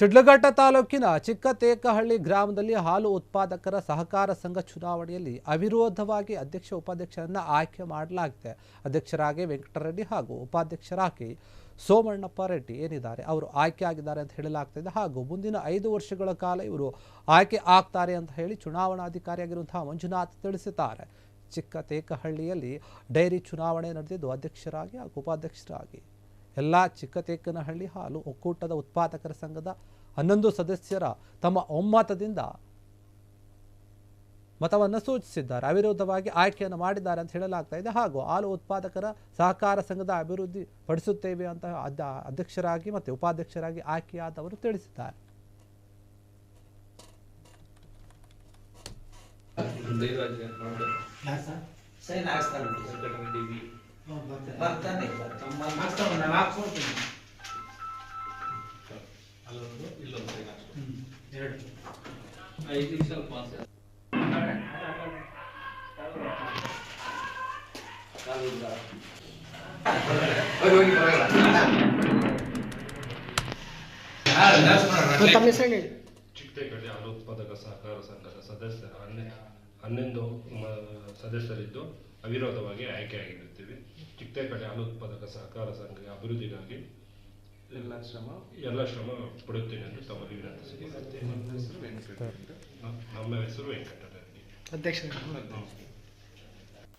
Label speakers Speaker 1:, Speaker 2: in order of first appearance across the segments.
Speaker 1: ಶಿಡ್ಲಘಟ್ಟ ತಾಲೂಕಿನ ಚಿಕ್ಕತೇಕಹಳ್ಳಿ ಗ್ರಾಮದಲ್ಲಿ ಹಾಲು ಉತ್ಪಾದಕರ ಸಹಕಾರ ಸಂಘ ಚುನಾವಣೆಯಲ್ಲಿ ಅವಿರೋಧವಾಗಿ ಅಧ್ಯಕ್ಷ ಉಪಾಧ್ಯಕ್ಷರನ್ನು ಆಯ್ಕೆ ಮಾಡಲಾಗಿದೆ. ಅಧ್ಯಕ್ಷರಾಗಿ ವೆಂಕಟರೆಡ್ಡಿ ಹಾಗೂ ಉಪಾಧ್ಯಕ್ಷರಾಗಿ ಸೋಮಣ್ಣಪ್ಪ ರೆಡ್ಡಿ ಏನಿದ್ದಾರೆ ಅವರು ಆಯ್ಕೆ ಆಗಿದ್ದಾರೆ ಅಂತ ಹೇಳಲಾಗ್ತಿದೆ. ಹಾಗೂ ಮುಂದಿನ 5 ವರ್ಷಗಳ ಕಾಲ ಇವರು ಆಯ್ಕೆ ಆಗ್ತಾರೆ ಅಂತ ಹೇಳಿ ಚುನಾವಣಾಧಿಕಾರಿಯಾಗಿರುವಂತಹ ಮಂಜುನಾಥ್ ತಿಳಿಸಿದ್ದಾರೆ. ಚಿಕ್ಕತೇಕಹಳ್ಳಿಯಲ್ಲಿ ಡೈರಿ ಚುನಾವಣೆ ನಡೆದಿದ್ದು ಅಧ್ಯಕ್ಷರಾಗಿ ಹಾಗೂ ಉಪಾಧ್ಯಕ್ಷರಾಗಿ ಎಲ್ಲ ಚಿಕ್ಕತೇಕನಹಳ್ಳಿ ಹಾಲು ಒಕ್ಕೂಟದ ಉತ್ಪಾದಕರ ಸಂಘದ 11 ಸದಸ್ಯರ ತಮ್ಮ ಒಮ್ಮತದಿಂದ ಮತವನ್ನು ಸೂಚಿಸಿದ್ದಾರೆ. ಅವಿರೋಧವಾಗಿ ಆಯ್ಕೆಯನ್ನು ಮಾಡಿದ್ದಾರೆ ಅಂತ ಹೇಳಲಾಗ್ತಾ ಇದೆ. ಹಾಗೂ ಹಾಲು ಉತ್ಪಾದಕರ ಸಹಕಾರ ಸಂಘದ ಅಭಿವೃದ್ಧಿ ಪಡಿಸುತ್ತೇವೆ ಅಂತ ಅಧ್ಯಕ್ಷರಾಗಿ ಮತ್ತು ಉಪಾಧ್ಯಕ್ಷರಾಗಿ ಆಯ್ಕೆಯಾದವರು ತಿಳಿಸಿದ್ದಾರೆ.
Speaker 2: ಚಿಕ್ಕತೇಕಹಳ್ಳಿ ಹಾಲು ಉತ್ಪಾದಕ ಸಹಕಾರ ಸಂಘದ ಸದಸ್ಯರ 11 ಸದಸ್ಯರಿದ್ದು ಅವಿರೋಧವಾಗಿ ಆಯ್ಕೆಯಾಗಿರುತ್ತೇವೆ. ಚಿಕ್ಕತೇಕಹಳ್ಳಿ ಹಾಲು ಉತ್ಪಾದಕ ಸಹಕಾರ ಸಂಘದ ಅಭಿವೃದ್ಧಿಗಾಗಿ ಎಲ್ಲ ಶ್ರಮ ಪಡುತ್ತೇನೆ ಎಂದು ತಮ್ಮಲ್ಲಿ ವಿನಂತಿಸಿಕೊಳ್ಳುತ್ತೇನೆ. ನಮ್ಮ ಹೆಸರು ವೆಂಕಟರೆಡ್ಡಿ.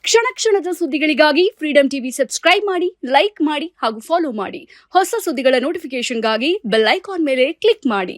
Speaker 3: ಕ್ಷಣ ಕ್ಷಣದ ಸುದ್ದಿಗಳಿಗಾಗಿ ಫ್ರೀಡಂ ಟಿವಿ ಸಬ್ಸ್ಕ್ರೈಬ್ ಮಾಡಿ, ಲೈಕ್ ಮಾಡಿ ಹಾಗೂ ಫಾಲೋ ಮಾಡಿ. ಹೊಸ ಸುದ್ದಿಗಳ ನೋಟಿಫಿಕೇಶನ್ಗಾಗಿ ಬೆಲ್ ಐಕಾನ್ ಮೇಲೆ ಕ್ಲಿಕ್ ಮಾಡಿ.